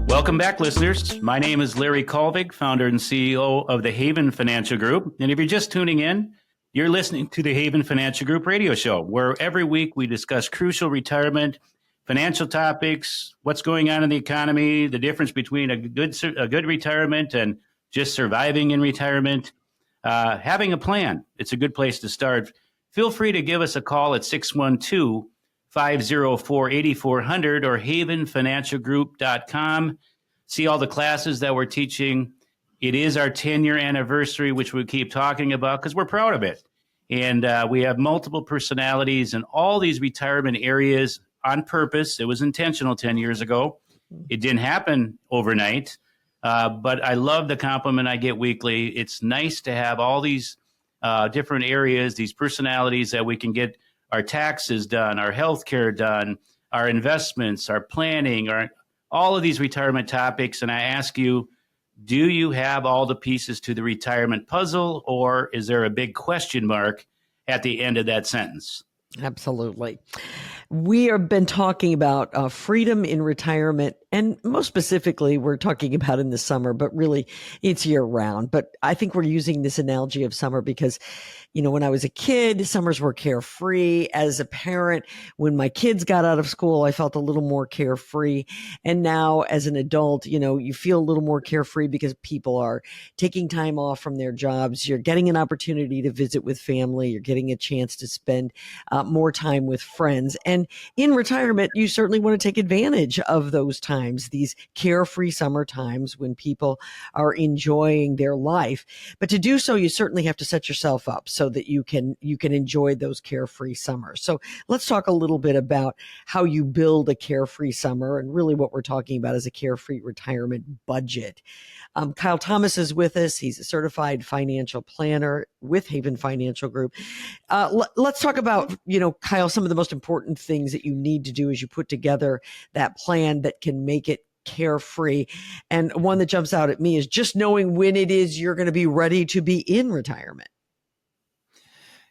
Welcome back, listeners. My name is Larry Kolvig, founder and CEO of the Haven Financial Group. And if you're just tuning in, you're listening to the Haven Financial Group radio show, where every week we discuss crucial retirement, financial topics, what's going on in the economy, the difference between a good retirement and just surviving in retirement. Having a plan, it's a good place to start. Feel free to give us a call at 612-504-8400 or havenfinancialgroup.com. See all the classes that we're teaching. It is our 10-year anniversary, which we keep talking about because we're proud of it. And we have multiple personalities in all these retirement areas on purpose. It was intentional 10 years ago. It didn't happen overnight. But I love the compliment I get weekly. It's nice to have all these different areas, these personalities that we can get our taxes done, our healthcare done, our investments, our planning, all of these retirement topics. And I ask you, do you have all the pieces to the retirement puzzle, or is there a big question mark at the end of that sentence? Absolutely. We have been talking about freedom in retirement, and most specifically, we're talking about in the summer, but really it's year round. But I think we're using this analogy of summer because, when I was a kid, summers were carefree. As a parent, when my kids got out of school, I felt a little more carefree. And now as an adult, you feel a little more carefree because people are taking time off from their jobs. You're getting an opportunity to visit with family. You're getting a chance to spend more time with friends. And in retirement, you certainly want to take advantage of those times, these carefree summer times when people are enjoying their life. But to do so, you certainly have to set yourself up so that you can enjoy those carefree summers. So let's talk a little bit about how you build a carefree summer, and really what we're talking about is a carefree retirement budget. Kyle Thomas is with us. He's a certified financial planner with Haven Financial Group. Let's talk about, Kyle, some of the most important things that you need to do as you put together that plan that can make it carefree. And one that jumps out at me is just knowing when it is you're going to be ready to be in retirement.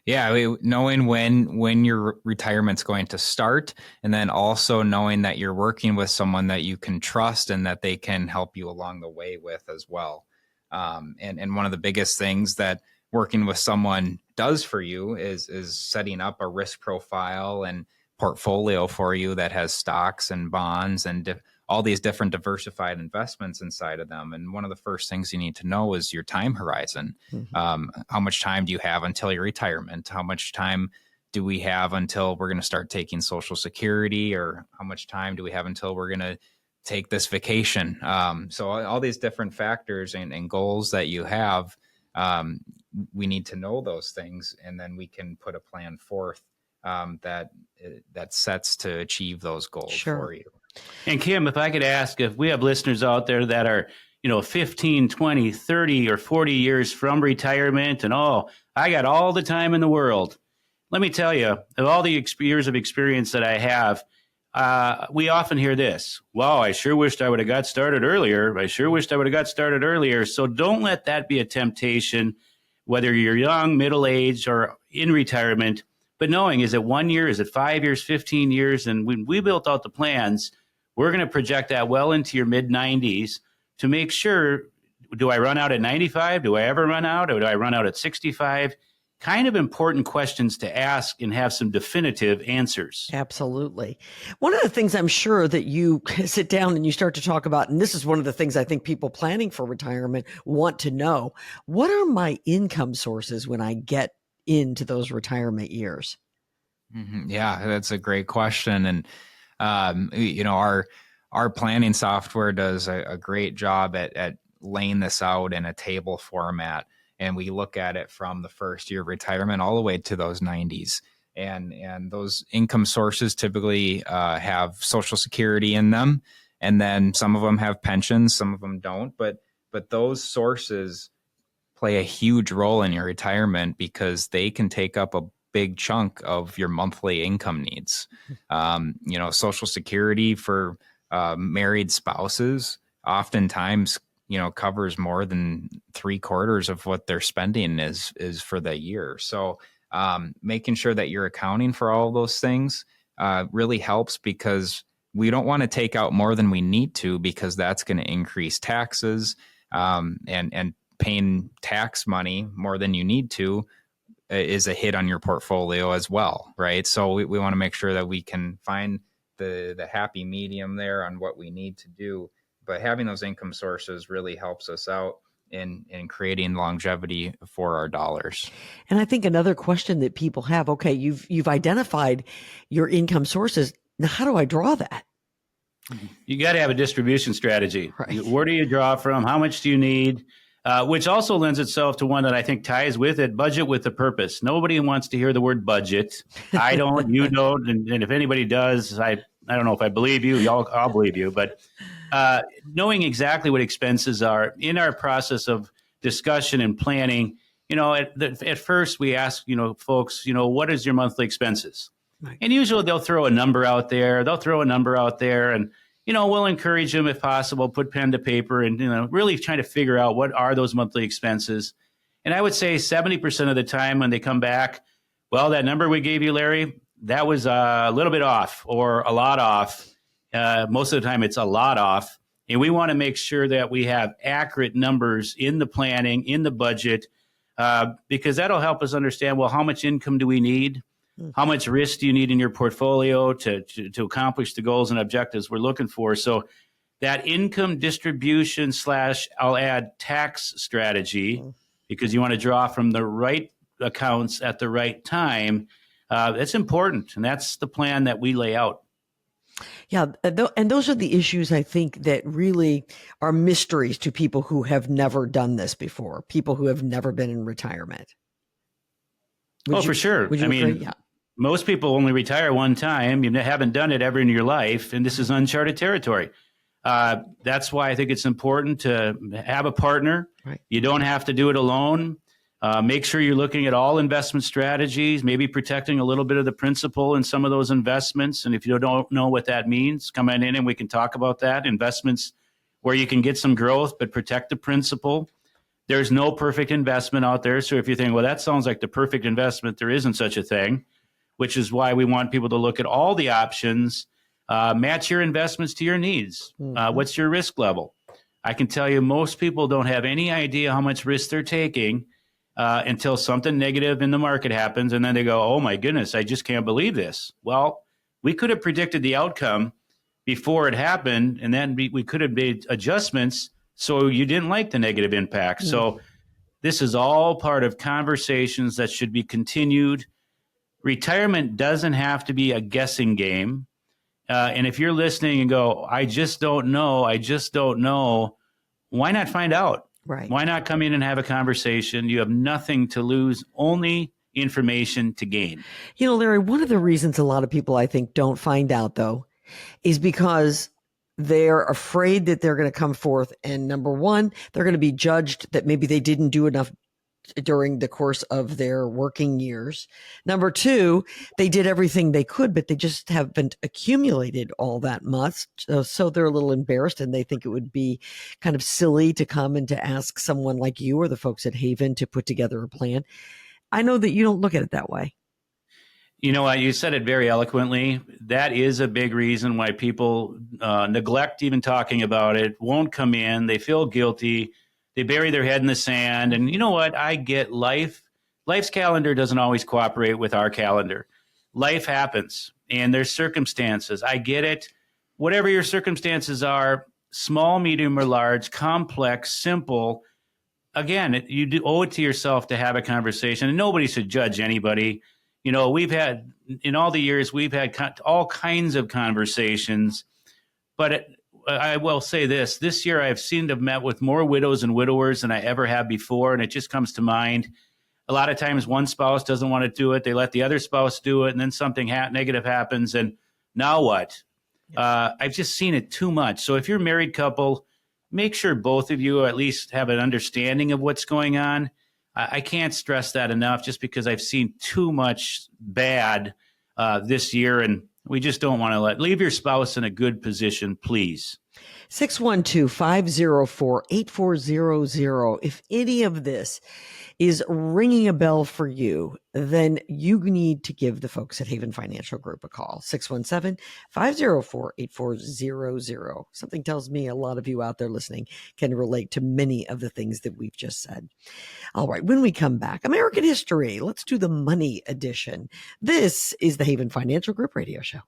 Yeah, knowing when your retirement's going to start, and then also knowing that you're working with someone that you can trust and that they can help you along the way with as well. And one of the biggest things that working with someone does for you is setting up a risk profile and portfolio for you that has stocks and bonds and all these different diversified investments inside of them. And one of the first things you need to know is your time horizon. Mm-hmm. How much time do you have until your retirement? How much time do we have until we're going to start taking Social Security, or how much time do we have until we're going to take this vacation? So all these different factors and goals that you have, we need to know those things, and then we can put a plan forth that sets to achieve those goals for you. And Kim, if I could ask, if we have listeners out there that are, 15, 20, 30 or 40 years from retirement and, I got all the time in the world. Let me tell you, of all the years of experience that I have, we often hear this: wow, I sure wished I would have got started earlier. So don't let that be a temptation, whether you're young, middle-aged, or in retirement. But knowing, is it 1 year? Is it 5 years, 15 years? And when we built out the plans, we're going to project that well into your mid-90s to make sure, do I run out at 95? Do I ever run out? Or do I run out at 65? Kind of important questions to ask and have some definitive answers. Absolutely. One of the things I'm sure that you sit down and you start to talk about, and this is one of the things I think people planning for retirement want to know: what are my income sources when I get into those retirement years? Mm-hmm. Yeah, that's a great question. And, our planning software does a great job at laying this out in a table format. And we look at it from the first year of retirement all the way to those 90s. And those income sources typically have Social Security in them. And then some of them have pensions, some of them don't. But those sources play a huge role in your retirement because they can take up a big chunk of your monthly income needs. Social Security for married spouses oftentimes, covers more than 3/4 of what they're spending is for the year. So making sure that you're accounting for all of those things really helps, because we don't want to take out more than we need to, because that's going to increase taxes, and paying tax money more than you need to is a hit on your portfolio as well, right? So we want to make sure that we can find the happy medium there on what we need to do. But having those income sources really helps us out in creating longevity for our dollars. And I think another question that people have, okay, you've identified your income sources. Now, how do I draw that? You got to have a distribution strategy. Right. Where do you draw from? How much do you need? Which also lends itself to one that I think ties with it: budget with a purpose. Nobody wants to hear the word budget. I don't, you don't, and if anybody does, I don't know if I believe you. I'll believe you. But knowing exactly what expenses are in our process of discussion and planning, at first we ask, folks, what is your monthly expenses? Right. And usually they'll throw a number out there. And we'll encourage them, if possible, put pen to paper and, really trying to figure out what are those monthly expenses. And I would say 70% of the time when they come back, well, that number we gave you, Larry, that was a little bit off or a lot off. Most of the time it's a lot off. And we want to make sure that we have accurate numbers in the planning, in the budget, because that'll help us understand, well, how much income do we need? How much risk do you need in your portfolio to accomplish the goals and objectives we're looking for? So that income distribution / I'll add tax strategy, because you want to draw from the right accounts at the right time. That's important. And that's the plan that we lay out. Yeah. And those are the issues, I think, that really are mysteries to people who have never done this before, people who have never been in retirement. For sure. Would you agree? Yeah. Most people only retire one time. You haven't done it ever in your life, and this is uncharted territory. That's why I think it's important to have a partner. Right. You don't have to do it alone. Make sure you're looking at all investment strategies, maybe protecting a little bit of the principal in some of those investments. And if you don't know what that means, come on in and we can talk about that. Investments where you can get some growth but protect the principal. There's no perfect investment out there. So if you think, well, that sounds like the perfect investment, there isn't such a thing, which is why we want people to look at all the options, match your investments to your needs. What's your risk level? I can tell you most people don't have any idea how much risk they're taking until something negative in the market happens. And then they go, oh my goodness, I just can't believe this. Well, we could have predicted the outcome before it happened. And then we could have made adjustments so you didn't like the negative impact. So this is all part of conversations that should be continued. Retirement doesn't have to be a guessing game. And if you're listening and go, I just don't know, why not find out? Right. Why not come in and have a conversation? You have nothing to lose, only information to gain. Larry, one of the reasons a lot of people, I think, don't find out, though, is because they're afraid that they're going to come forth. And number one, they're going to be judged that maybe they didn't do enough during the course of their working years. Number two, they did everything they could, but they just haven't accumulated all that much. So they're a little embarrassed, and they think it would be kind of silly to come and to ask someone like you or the folks at Haven to put together a plan. I know that you don't look at it that way. You know what? You said it very eloquently. That is a big reason why people neglect even talking about it, won't come in. They feel guilty. They bury their head in the sand. And you know what? I get life. Life's calendar doesn't always cooperate with our calendar. Life happens and there's circumstances. I get it. Whatever your circumstances are, small, medium, or large, complex, simple, again, you do owe it to yourself to have a conversation. And nobody should judge anybody. We've had, in all the years, we've had all kinds of conversations. But I will say this year I've seemed to have met with more widows and widowers than I ever have before. And it just comes to mind. A lot of times one spouse doesn't want to do it. They let the other spouse do it. And then something negative happens. And now what? I've just seen it too much. So if you're a married couple, make sure both of you at least have an understanding of what's going on. I can't stress that enough, just because I've seen too much bad this year. And we just don't want to leave your spouse in a good position, please. 612-504-8400. If any of this is ringing a bell for you, then you need to give the folks at Haven Financial Group a call. 617-504-8400. Something tells me a lot of you out there listening can relate to many of the things that we've just said. All right, when we come back, American history. Let's do the money edition. This is the Haven Financial Group radio show.